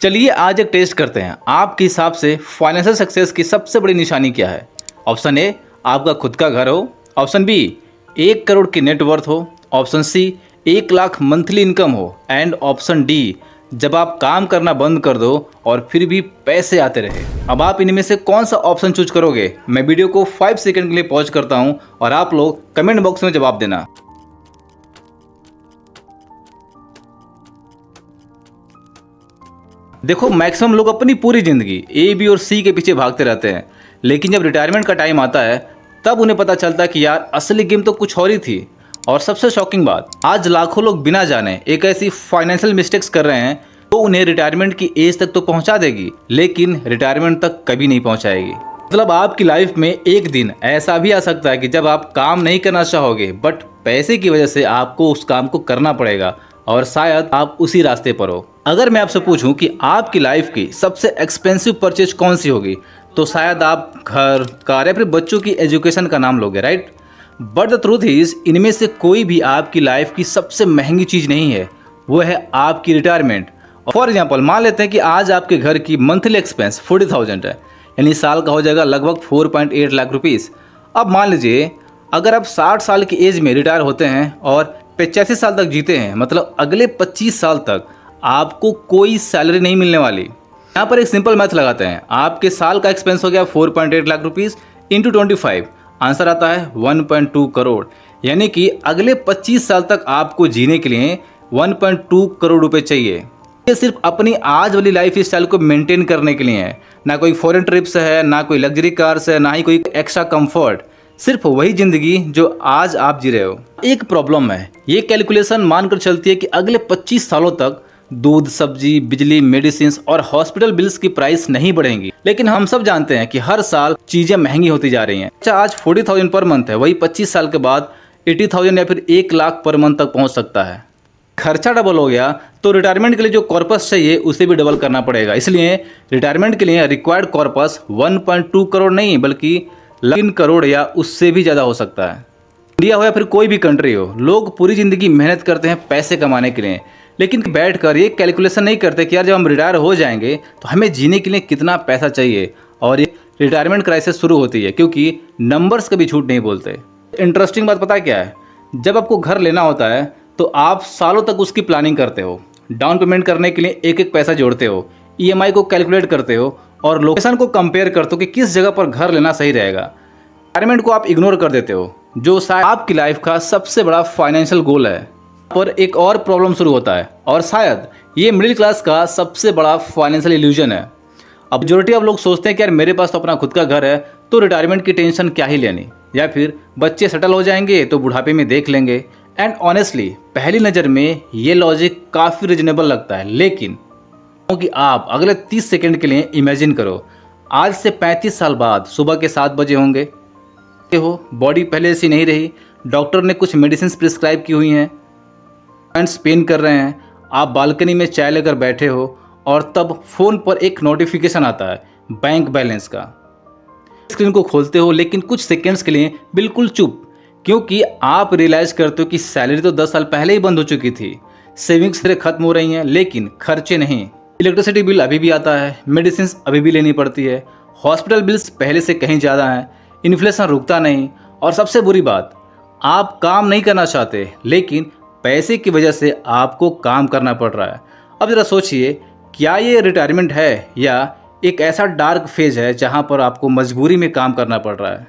चलिए आज एक टेस्ट करते हैं। आपके हिसाब से फाइनेंशियल सक्सेस की सबसे बड़ी निशानी क्या है? ऑप्शन ए, आपका खुद का घर हो। ऑप्शन बी, 1 करोड़ की नेटवर्थ हो। Option C, 1 lakh monthly income हो। एंड ऑप्शन डी, जब आप काम करना बंद कर दो और फिर भी पैसे आते रहे। अब आप इनमें से कौन सा ऑप्शन चूज करोगे? मैं वीडियो को 5 सेकंड के लिए पॉज करता हूं और आप लोग कमेंट बॉक्स में जवाब देना। देखो, मैक्सिमम लोग अपनी पूरी ज़िंदगी ए, बी और सी के पीछे भागते रहते हैं, लेकिन जब रिटायरमेंट का टाइम आता है तब उन्हें पता चलता है कि यार असली गेम तो कुछ और ही थी। और सबसे शॉकिंग बात, आज लाखों लोग बिना जाने एक ऐसी फाइनेंशियल मिस्टेक्स कर रहे हैं तो उन्हें रिटायरमेंट की एज तक तो पहुंचा देगी, लेकिन रिटायरमेंट तक कभी नहीं पहुंचाएगी। मतलब आपकी लाइफ में एक दिन ऐसा भी आ सकता है कि जब आप काम नहीं करना चाहोगे, बट पैसे की वजह से आपको उस काम को करना पड़ेगा और शायद आप उसी रास्ते पर हो। अगर मैं आपसे पूछूं कि आपकी लाइफ की सबसे एक्सपेंसिव परचेज कौन सी होगी, तो शायद आप घर, कार या फिर बच्चों की एजुकेशन का नाम लोगे, right? But the truth is, इनमें से कोई भी आपकी लाइफ की सबसे महंगी चीज़ नहीं है, वो है आपकी रिटायरमेंट। फॉर एग्जाम्पल, मान लेते हैं कि आज आपके घर की मंथली एक्सपेंस 40,000 है, यानी साल का हो जाएगा लगभग 4.8 लाख रुपीज़। अब मान लीजिए अगर आप 60 साल की एज में रिटायर होते हैं और 85 साल तक जीते हैं, मतलब अगले 25 साल तक आपको कोई सैलरी नहीं मिलने वाली। यहाँ पर एक सिंपल मैथ लगाते हैं। आपके साल का एक्सपेंस हो गया 4.8 लाख रुपीज़ इंटू 25, आंसर आता है 1.2 करोड़। यानी कि अगले 25 साल तक आपको जीने के लिए 1.2 करोड़ रुपए चाहिए। ये सिर्फ अपनी आज वाली लाइफ स्टाइल को मेंटेन करने के लिए है, ना कोई फॉरेन ट्रिप्स है, ना कोई लग्जरी कार्स है, ना ही कोई एक्स्ट्रा कंफर्ट, सिर्फ वही जिंदगी जो आज आप जी रहे हो। एक प्रॉब्लम है, ये कैलकुलेशन मानकर चलती है कि अगले 25 सालों तक दूध, सब्जी, बिजली, मेडिसिन और हॉस्पिटल बिल्स की प्राइस नहीं बढ़ेंगी। लेकिन हम सब जानते हैं कि हर साल चीजें महंगी होती जा रही हैं। अच्छा, आज 40,000 पर मंथ है, वही 25 साल के बाद 80,000 या फिर 1 लाख पर मंथ तक पहुंच सकता है। खर्चा डबल हो गया तो रिटायरमेंट के लिए जो कॉर्पस चाहिए उसे भी डबल करना पड़ेगा। इसलिए रिटायरमेंट के लिए रिक्वायर्ड कॉर्पस 1.2 करोड़ नहीं बल्कि 3 करोड़ या उससे भी ज़्यादा हो सकता है। इंडिया हो या फिर कोई भी कंट्री हो, लोग पूरी ज़िंदगी मेहनत करते हैं पैसे कमाने के लिए, लेकिन बैठकर ये कैलकुलेशन नहीं करते कि यार जब हम रिटायर हो जाएंगे तो हमें जीने के लिए कितना पैसा चाहिए। और ये रिटायरमेंट क्राइसिस शुरू होती है क्योंकि नंबर्स कभी झूठ नहीं बोलते। इंटरेस्टिंग बात पता है क्या है? जब आपको घर लेना होता है तो आप सालों तक उसकी प्लानिंग करते हो, डाउन पेमेंट करने के लिए एक एक पैसा जोड़ते हो, ईएमआई को कैलकुलेट करते हो और लोकेशन को कंपेयर करते हो कि किस जगह पर घर लेना सही रहेगा। रिटायरमेंट को आप इग्नोर कर देते हो, जो शायद आपकी लाइफ का सबसे बड़ा फाइनेंशियल गोल है। पर एक और प्रॉब्लम शुरू होता है और शायद ये मिडिल क्लास का सबसे बड़ा फाइनेंशियल इल्यूजन है। अब मेजॉरिटी ऑफ लोग सोचते हैं कि यार मेरे पास तो अपना खुद का घर है तो रिटायरमेंट की टेंशन क्या ही लेनी, या फिर बच्चे सेटल हो जाएंगे तो बुढ़ापे में देख लेंगे। एंड ऑनेस्टली पहली नज़र में ये लॉजिक काफ़ी रिजनेबल लगता है, लेकिन कि आप अगले 30 सेकंड के लिए इमेजिन करो, आज से 35 साल बाद सुबह के 7 बजे होंगे हो, बॉडी पहले से नहीं रही, डॉक्टर ने कुछ मेडिसिन प्रिस्क्राइब की हुई हैं, हैंड्स पेन कर रहे हैं, आप बालकनी में चाय लेकर बैठे हो और तब फ़ोन पर एक नोटिफिकेशन आता है बैंक बैलेंस का। स्क्रीन को खोलते हो लेकिन कुछ सेकंड्स के लिए बिल्कुल चुप, क्योंकि आप रियलाइज़ करते हो कि सैलरी तो 10 साल पहले ही बंद हो चुकी थी, सेविंग्स खत्म हो रही हैं लेकिन खर्चे नहीं। इलेक्ट्रिसिटी बिल अभी भी आता है, मेडिसिन अभी भी लेनी पड़ती है, हॉस्पिटल बिल्स पहले से कहीं ज़्यादा हैं, इन्फ्लेशन रुकता नहीं, और सबसे बुरी बात, आप काम नहीं करना चाहते लेकिन पैसे की वजह से आपको काम करना पड़ रहा है। अब ज़रा सोचिए, क्या ये रिटायरमेंट है या एक ऐसा डार्क फेज है जहाँ पर आपको मजबूरी में काम करना पड़ रहा है?